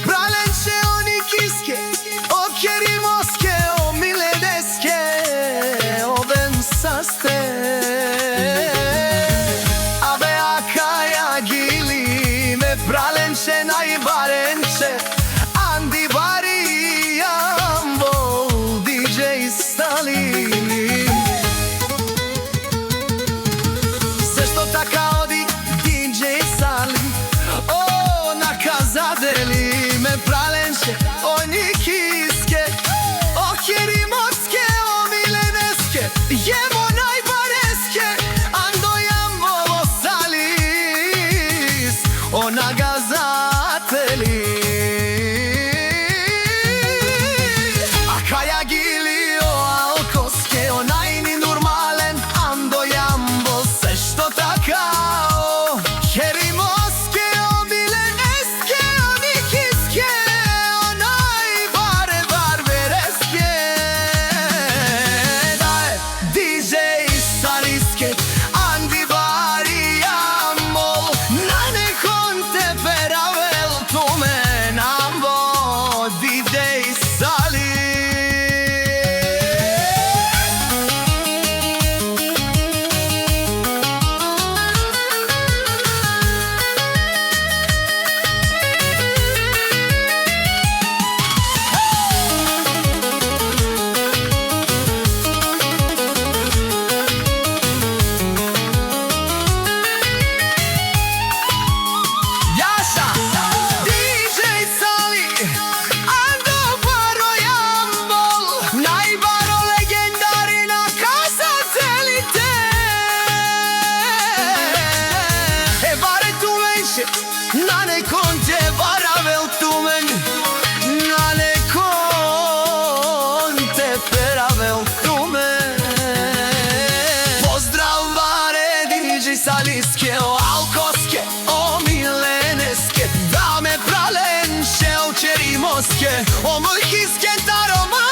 pralenče oni kiske, okeri moske, o mile deske, oven saste. Abe akaya gili me pralenče najbarenče, Andi bari jambo DJ Salim. Се што така оди DJ Salim, о наказадели ме праленче, о никиске, о хери моске, о миленеске, jemo najbareske, ando jambo salis, o nagazateli. Akaya gili o alkoske, o najni normalen, ando jambo se što takao, heri moske, o mileneske, o nikiske, o najbare barbereske. Daj DJ Saliske, Andi bari jambo, na nekon te peravel tu me nambo DJ Salim. Јаса DJ Sali, ando baro jambol, najbaro legendari na kazatelite. E bare tu menše, na nekon te varavel tu men, na nekon te peravel tu men. Pozdrav bare DJ Saliske, o alkoske, o mileneske, da me pralenče, o čeri moske, o mlhiske taroma.